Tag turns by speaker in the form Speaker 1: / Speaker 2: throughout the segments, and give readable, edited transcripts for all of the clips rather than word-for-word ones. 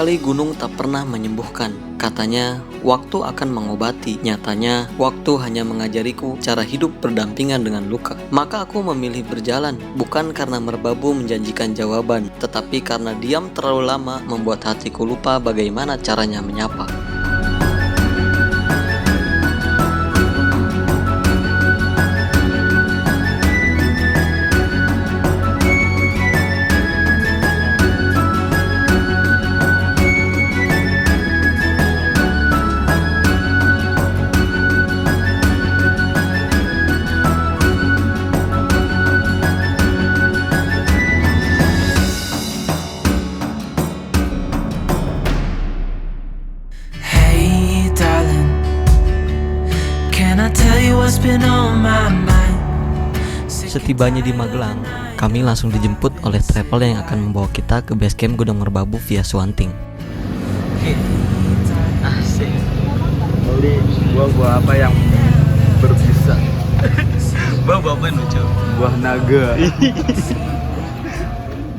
Speaker 1: Barangkali gunung tak pernah menyembuhkan. Katanya, waktu akan mengobati. Nyatanya, waktu hanya mengajariku cara hidup berdampingan dengan luka. Maka aku memilih berjalan, bukan karena merbabu menjanjikan jawaban, tetapi karena diam terlalu lama membuat hatiku lupa bagaimana caranya menyapa. Setibanya di Magelang, kami langsung dijemput oleh travel yang akan membawa kita ke base camp Gunung Merbabu via Suwanting.
Speaker 2: Asik. Beli buah-buah apa yang berbisa?
Speaker 1: Buah apa yang lucu?
Speaker 2: Buah naga.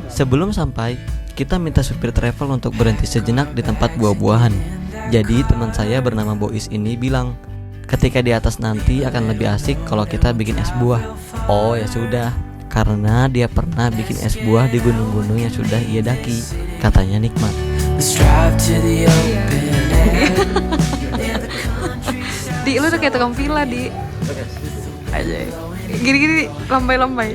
Speaker 1: Sebelum sampai, kita minta supir travel untuk berhenti sejenak di tempat buah-buahan. Jadi teman saya bernama Bois ini bilang, ketika di atas nanti akan lebih asik kalau kita bikin es buah. Oh ya sudah, karena dia pernah bikin es buah di gunung-gunung yang sudah ia daki. Katanya nikmat.
Speaker 3: Di lu udah kayak tukang villa di aja. Gini-gini lambai-lambai.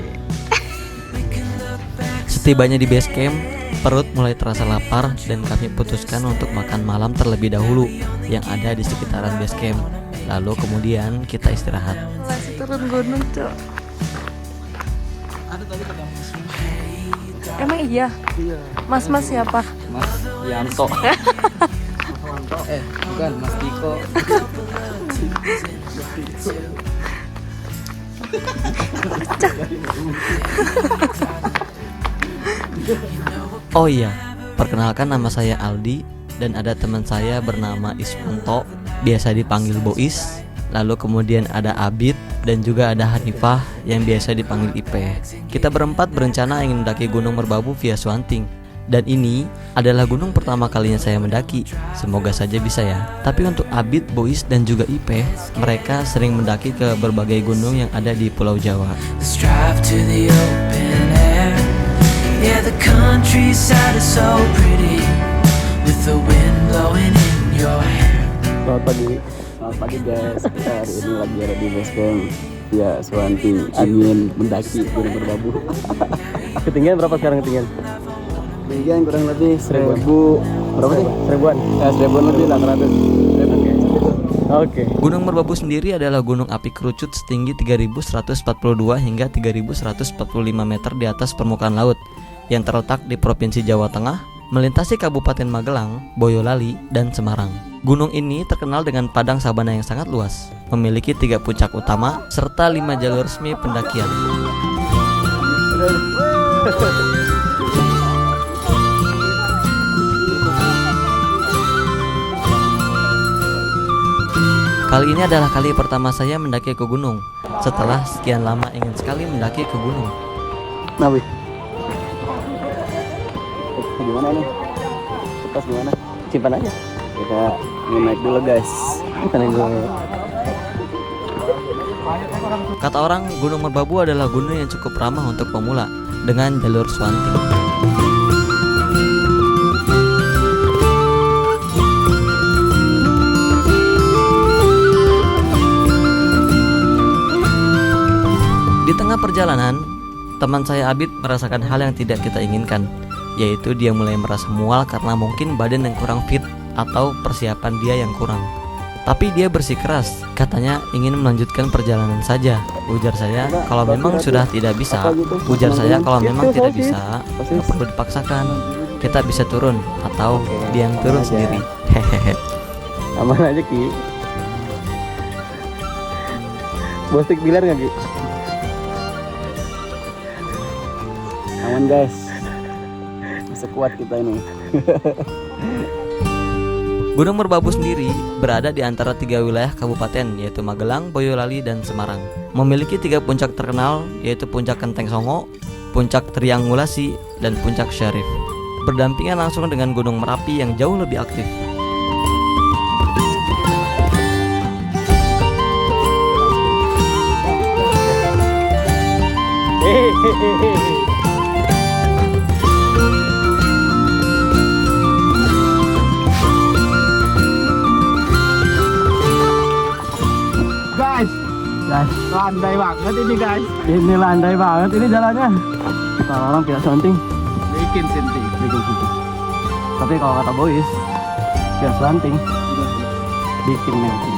Speaker 1: Setibanya di base camp, perut mulai terasa lapar dan kami putuskan untuk makan malam terlebih dahulu yang ada di sekitaran base camp. Lalu kemudian kita istirahat.
Speaker 3: Masih turun gunung, Cok. Emang iya?
Speaker 2: Iya.
Speaker 3: Mas siapa?
Speaker 2: Mas Yanto. Bukan Mas Diko.
Speaker 1: Oh iya, perkenalkan nama saya Aldi dan ada teman saya bernama Ismanto, biasa dipanggil Bois. Lalu kemudian ada Abid dan juga ada Hanifah yang biasa dipanggil Ipe. Kita berempat berencana ingin mendaki Gunung Merbabu via Suwanting. Dan ini adalah gunung pertama kalinya saya mendaki. Semoga saja bisa ya. Tapi untuk Abid, Bois dan juga Ipe, mereka sering mendaki ke berbagai gunung yang ada di Pulau Jawa.
Speaker 2: Selamat pagi. Selamat pagi guys. Kita hari ini lagi ada di base camp ya Suwanting. Ingin mendaki Gunung Merbabu.
Speaker 1: Ketinggian berapa sekarang ketinggian?
Speaker 2: Ketinggian kurang lebih 1000.
Speaker 1: Berapa sih?
Speaker 2: Seribuan. 1000 lebih lah 100.
Speaker 1: Oke. Gunung Merbabu sendiri adalah gunung api kerucut setinggi 3142 hingga 3145 meter di atas permukaan laut yang terletak di Provinsi Jawa Tengah, melintasi Kabupaten Magelang, Boyolali, dan Semarang. Gunung ini terkenal dengan padang sabana yang sangat luas, memiliki 3 puncak utama serta 5 jalur resmi pendakian. Kali ini adalah kali pertama saya mendaki ke gunung. Setelah sekian lama ingin sekali mendaki ke gunung.
Speaker 2: Nabi. Gimana nih? Lepas gimana? Simpan aja. Kita mau naik dulu guys. Kita naik dulu.
Speaker 1: Kata orang, Gunung Merbabu adalah gunung yang cukup ramah untuk pemula dengan jalur Suwanting. Di tengah perjalanan, teman saya Abid merasakan hal yang tidak kita inginkan, yaitu dia mulai merasa mual karena mungkin badan yang kurang fit atau persiapan dia yang kurang. Tapi dia bersikeras, katanya ingin melanjutkan perjalanan saja. Ujar saya, kalau memang sudah tidak bisa, ujar saya kalau memang tidak bisa, nggak perlu dipaksakan. Kita bisa turun atau dia yang turun sendiri. Hehehe.
Speaker 2: Aman aja Ki. Bostik bilar nggak Ki? Aman guys. Bisa kuat kita ini.
Speaker 1: Gunung Merbabu sendiri berada di antara 3 wilayah kabupaten, yaitu Magelang, Boyolali, dan Semarang. Memiliki 3 puncak terkenal, yaitu Puncak Kenteng Songo, Puncak Triangulasi, dan Puncak Syarif. berdampingan langsung dengan Gunung Merapi yang jauh lebih aktif.
Speaker 2: Guys, landai banget ini guys. Ini landai banget ini jalannya. Kalau orang tidak sunting, bikin sinting. Tapi kalau kata boys, biar sunting, bikin nanti.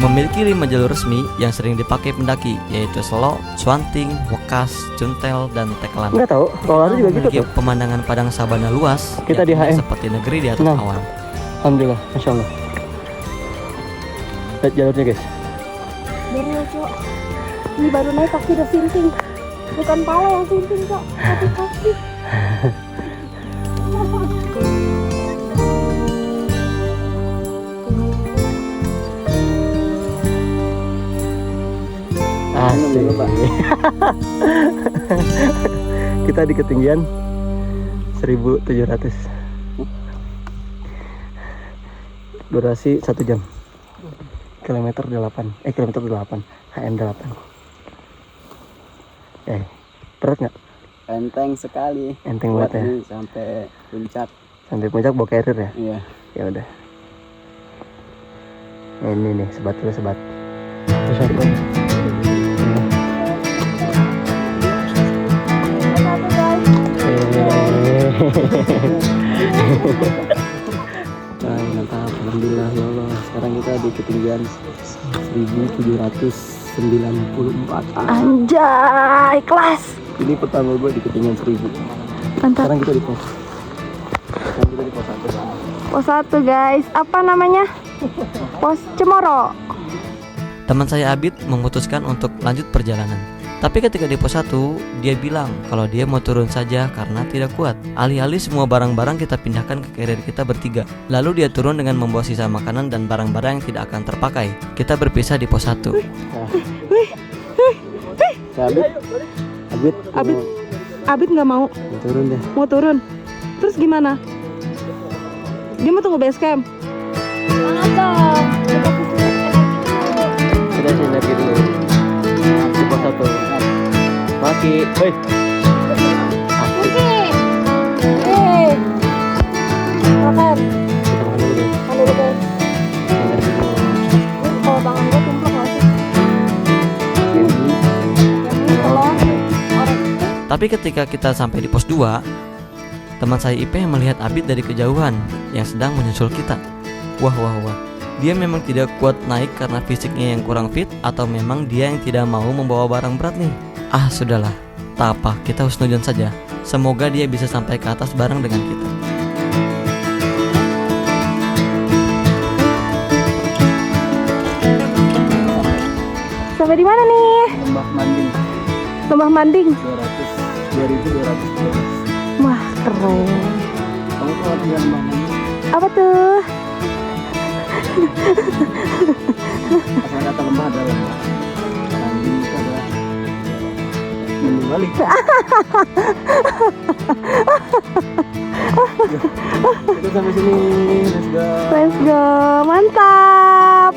Speaker 1: Memiliki 5 jalur resmi yang sering dipakai pendaki, yaitu Selo, Swanting, Wekas, Cuntel, dan Teklan.
Speaker 2: Enggak tahu, kalau ada juga gitu
Speaker 1: Memiliki
Speaker 2: tuh.
Speaker 1: pemandangan padang sabana luas,
Speaker 2: Kita
Speaker 1: yang
Speaker 2: di
Speaker 1: indah
Speaker 2: HM.
Speaker 1: seperti negeri di atas
Speaker 2: Nah.
Speaker 1: awan.
Speaker 2: Alhamdulillah, masya Allah. Lihat jalurnya guys.
Speaker 4: Baru Cok, ini baru naik kaki udah sinting. Bukan pala yang sinting Cok, tapi kaki.
Speaker 2: Asik. Kita di ketinggian 1700. Durasi 1 jam. Kilometer 8. Kilometer 8. HM 8. Berat nggak?
Speaker 5: Enteng sekali.
Speaker 2: Enteng
Speaker 5: Buat
Speaker 2: banget ya.
Speaker 5: ini sampai puncak.
Speaker 2: Sampai puncak bawa carrier ya?
Speaker 5: Iya.
Speaker 2: Ya udah. Nah, ini nih sebat dulu sebat. Terus apa?
Speaker 5: Nah, mantap. Alhamdulillah ya Allah. Sekarang kita di ketinggian 1794.
Speaker 4: Anjay, kelas.
Speaker 5: Ini pertama gue di ketinggian 1000.
Speaker 4: Mantap.
Speaker 5: Sekarang kita di pos. Sekarang kita di pos 1.
Speaker 4: Pos 1 guys, apa namanya? Pos Cemoro.
Speaker 1: Teman saya Abid memutuskan untuk lanjut perjalanan. Tapi ketika di pos 1, dia bilang kalau dia mau turun saja karena tidak kuat. Alih-alih semua barang-barang kita pindahkan ke carrier kita bertiga. Lalu dia turun dengan membawa sisa makanan dan barang-barang yang tidak akan terpakai. Kita berpisah di pos 1.
Speaker 4: Abid nggak mau
Speaker 5: Turun deh.
Speaker 4: mau turun. Terus gimana? Dia mau tunggu base camp.
Speaker 2: Sudah sih lagi dulu. Di pos 1. Maki. Hei.
Speaker 4: Makan.
Speaker 2: Kita makan dulu guys.
Speaker 4: Makan dulu guys.
Speaker 2: Makan dulu.
Speaker 4: Kalau tangan gue tumplek nggak sih? Ini telur.
Speaker 1: Tapi ketika kita sampai di pos 2, teman saya IP melihat Abid dari kejauhan yang sedang menyusul kita. Wah. Dia memang tidak kuat naik karena fisiknya yang kurang fit, atau memang dia yang tidak mau membawa barang berat nih. Ah, sudahlah. Tak apa, kita husnuzon saja. Semoga dia bisa sampai ke atas bareng dengan kita.
Speaker 4: Sampai di mana nih?
Speaker 5: Lembah Manding
Speaker 4: Lembah Manding.
Speaker 5: 2200.
Speaker 4: Wah, keren.
Speaker 5: Kamu tahu artinya Lembah Manding?
Speaker 4: Apa tuh?
Speaker 5: Asal kata lembah adalah Manding itu adalah mending balik. Kita sampai sini. Let's go.
Speaker 4: Let's go. Mantap.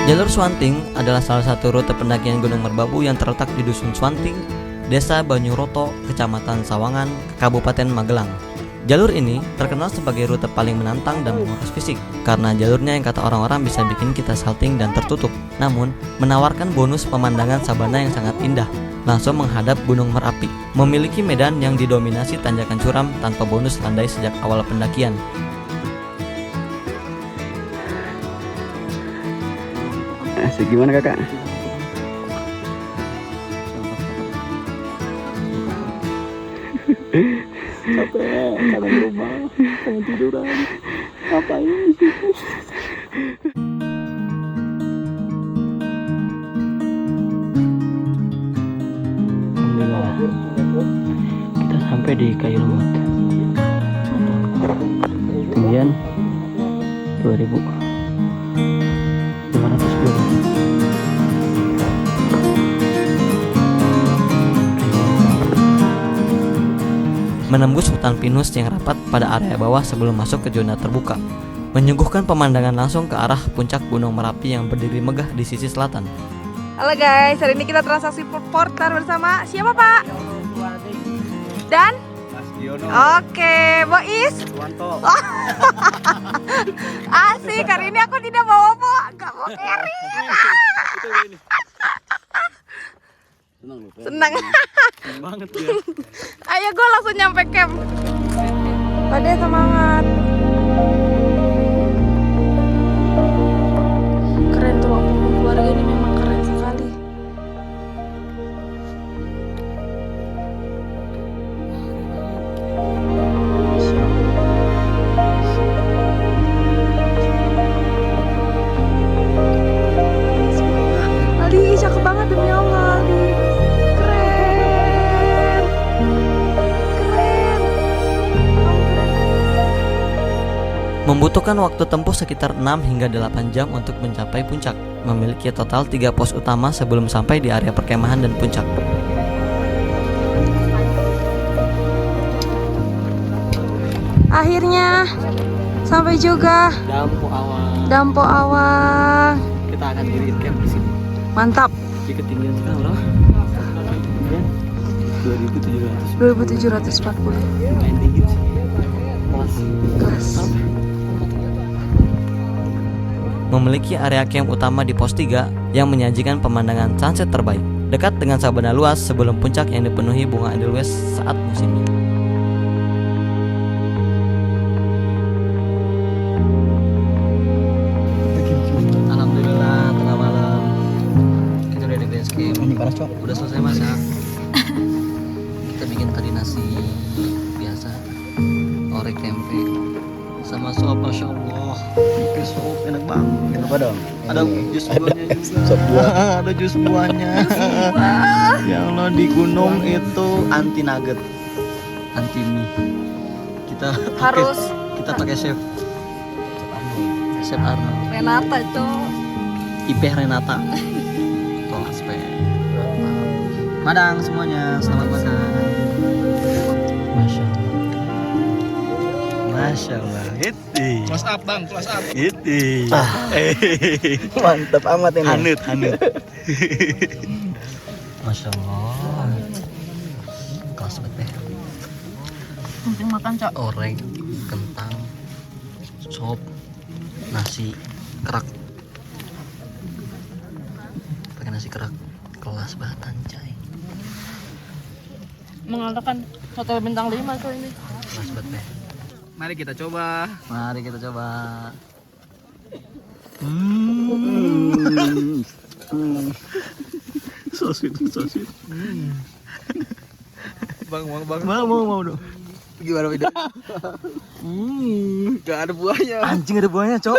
Speaker 1: Jalur Swanting adalah salah satu rute pendakian Gunung Merbabu yang terletak di Dusun Swanting, Desa Banyuroto, Kecamatan Sawangan, Kabupaten Magelang. Jalur ini terkenal sebagai rute paling menantang dan menguras fisik karena jalurnya yang kata orang-orang bisa bikin kita salting dan tertutup, namun menawarkan bonus pemandangan sabana yang sangat indah langsung menghadap Gunung Merapi. Memiliki medan yang didominasi tanjakan curam tanpa bonus landai sejak awal pendakian.
Speaker 5: Asik, gimana kakak? Capek, kangen rumah, kangen tiduran. Ngapain sih?
Speaker 2: Alhamdulillah. Kita sampai di Kayu Lumut. Ketinggian 2512.
Speaker 1: menembus hutan pinus yang rapat pada area bawah sebelum masuk ke zona terbuka, menyuguhkan pemandangan langsung ke arah puncak Gunung Merapi yang berdiri megah di sisi selatan.
Speaker 3: Halo guys, hari ini kita transaksi porter bersama siapa Pak? Dan? Oke, Bois. Asik, hari ini aku tidak bawa gak bawa carry. Senang.
Speaker 2: banget ya.
Speaker 3: Ayo gue langsung nyampe camp. Pada semangat. Keren tuh keluarga ini memang keren sekali. Aldi, cakep banget demi Allah, Aldi. Keren. Keren.
Speaker 1: Membutuhkan waktu tempuh sekitar 6 hingga 8 jam untuk mencapai puncak. Memiliki total 3 pos utama sebelum sampai di area perkemahan dan puncak.
Speaker 3: Akhirnya sampai juga
Speaker 2: Dampo awal.
Speaker 3: Dampo Awang.
Speaker 2: Kita akan diriin camp di sini.
Speaker 3: Mantap.
Speaker 2: Di ketinggian sekarang berapa?
Speaker 3: 2740.
Speaker 2: Main dingin sih.
Speaker 3: Kelas.
Speaker 1: Memiliki area camp utama di pos 3 yang menyajikan pemandangan sunset terbaik, dekat dengan sabana luas sebelum puncak yang dipenuhi bunga edelweiss saat musimnya. Alhamdulillah, tengah malam kita udah di base camp.
Speaker 2: Ini panas cok.
Speaker 1: Udah selesai masak. Kita bikin tadi nasi biasa, orek tempe sama sop, masya Allah. Bikin sop enak banget.
Speaker 2: Apa dong?
Speaker 1: Ada jus buahnya juga.
Speaker 2: Sop buah.
Speaker 1: Ada jus buahnya. Ya Allah, di gunung itu anti nugget, anti mie. Kita
Speaker 3: Harus
Speaker 1: pakai chef Arnold.
Speaker 3: Renata, Cok.
Speaker 1: Ipeh Renata. Tol aspek. Madang semuanya, selamat makan. Masya Allah. Masya Allah. Itu.
Speaker 2: Close up bang, close up.
Speaker 1: Itu.
Speaker 2: Mantap amat ini.
Speaker 1: Hanut. Masya Allah. Kelas banget.
Speaker 3: Penting makan, Cok.
Speaker 1: Orek, kentang, sop, nasi kerak. Pakai nasi kerak. Kelas banget anjay.
Speaker 3: Mengatakan hotel bintang 5 tuh ini.
Speaker 1: Kelas banget.
Speaker 2: Mari kita coba.
Speaker 1: Mari kita coba. So sweet.
Speaker 2: Bang.
Speaker 1: Mau dong. Gimana beda?
Speaker 2: Gak ada buahnya.
Speaker 1: Anjing ada buahnya, Cok.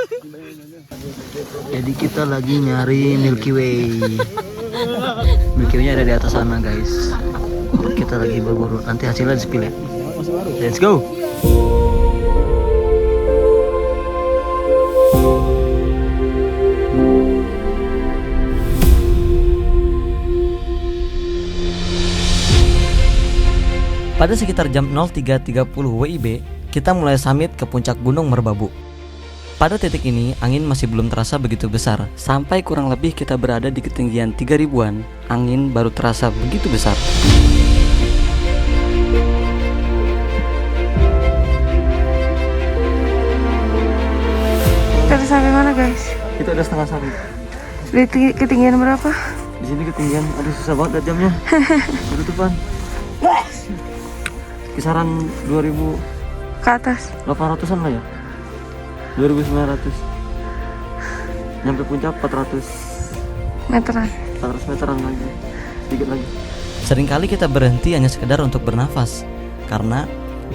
Speaker 1: Jadi kita lagi nyari Milky Way. Milky Way-nya ada di atas sana, guys. Kita lagi berburu. Nanti hasilnya di-spill ya. Let's go. Pada sekitar jam 03.30 WIB, kita mulai summit ke puncak Gunung Merbabu. Pada titik ini, angin masih belum terasa begitu besar. Sampai kurang lebih kita berada di ketinggian 3000-an, angin baru terasa begitu besar.
Speaker 3: Kita sampai mana, guys?
Speaker 1: Kita udah setengah summit.
Speaker 3: Di ketinggian berapa?
Speaker 1: Di sini ketinggian, aduh susah banget lihat jamnya. Penutupan. Kisaran 2000
Speaker 3: Ke atas.
Speaker 1: 800-an lah ya. 2900. Nyampe puncak 400
Speaker 3: Meteran.
Speaker 1: meteran lagi. Sedikit lagi. Seringkali kita berhenti hanya sekedar untuk bernafas. Karena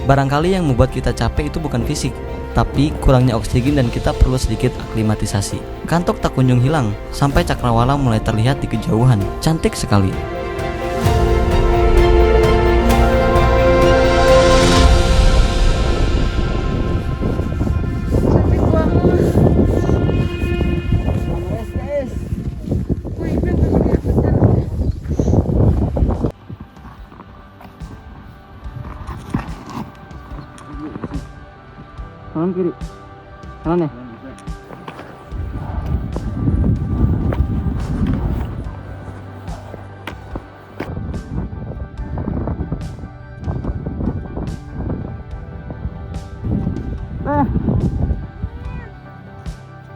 Speaker 1: barangkali yang membuat kita capek itu bukan fisik, tapi kurangnya oksigen dan kita perlu sedikit aklimatisasi. Kantuk tak kunjung hilang, sampai cakrawala mulai terlihat di kejauhan. Cantik sekali.
Speaker 2: Kanan kiri. Kanan ya.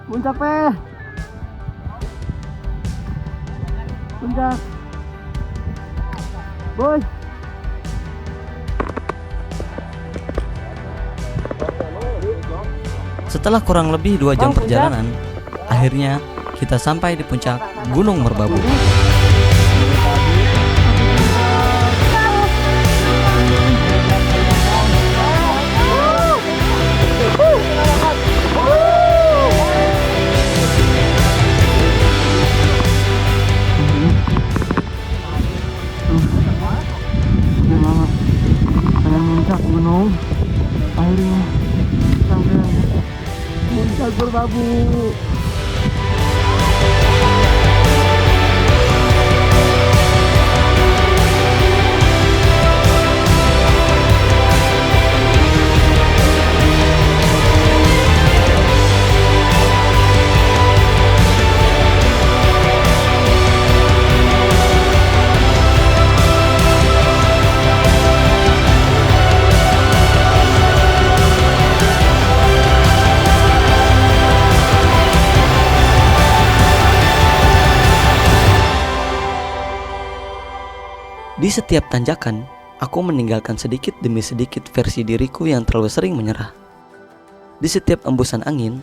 Speaker 2: Puncak puncak boy.
Speaker 1: Setelah kurang lebih 2 jam perjalanan, akhirnya kita sampai di puncak Gunung Merbabu.
Speaker 2: Pengen puncak gunung, akhirnya sampai puncak Merbabu.
Speaker 1: Di setiap tanjakan, aku meninggalkan sedikit demi sedikit versi diriku yang terlalu sering menyerah. Di setiap embusan angin,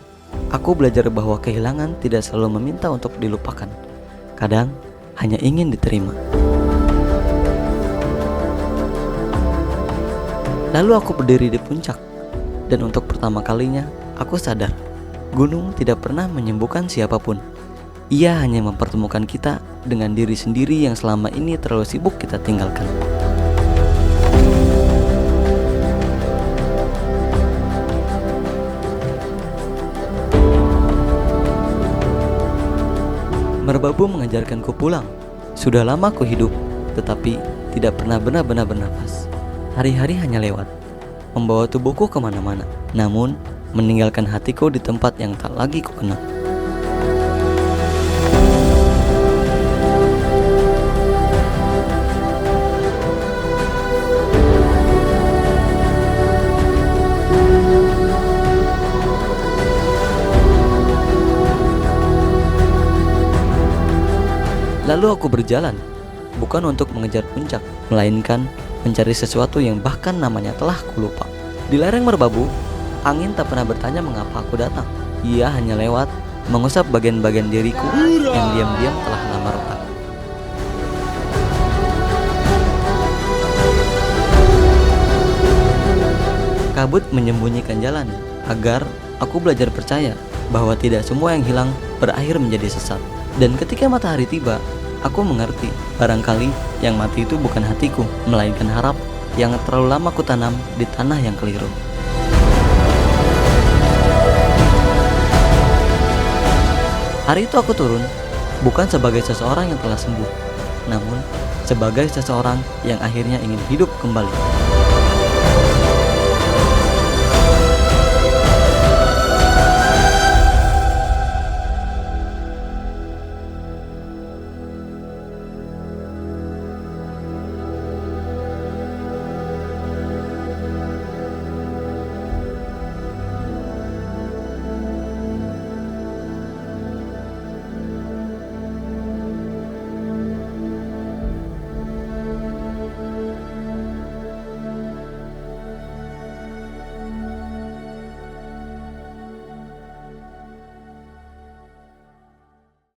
Speaker 1: aku belajar bahwa kehilangan tidak selalu meminta untuk dilupakan. Kadang hanya ingin diterima. Lalu aku berdiri di puncak, dan untuk pertama kalinya aku sadar, gunung tidak pernah menyembuhkan siapapun. Ia hanya mempertemukan kita dengan diri sendiri yang selama ini terlalu sibuk kita tinggalkan. Merbabu mengajarkanku pulang. Sudah lama ku hidup, tetapi tidak pernah benar-benar bernafas. Hari-hari hanya lewat, membawa tubuhku kemana-mana, namun meninggalkan hatiku di tempat yang tak lagi ku kenal. Lalu aku berjalan, bukan untuk mengejar puncak, melainkan mencari sesuatu yang bahkan namanya telah kulupa. Di lereng Merbabu, angin tak pernah bertanya mengapa aku datang. Ia hanya lewat, mengusap bagian-bagian diriku yang diam-diam telah lama retak. Kabut menyembunyikan jalan, agar aku belajar percaya bahwa tidak semua yang hilang berakhir menjadi sesat. Dan ketika matahari tiba, aku mengerti, barangkali yang mati itu bukan hatiku, melainkan harap yang terlalu lama ku tanam di tanah yang keliru. Hari itu aku turun, bukan sebagai seseorang yang telah sembuh, namun sebagai seseorang yang akhirnya ingin hidup kembali.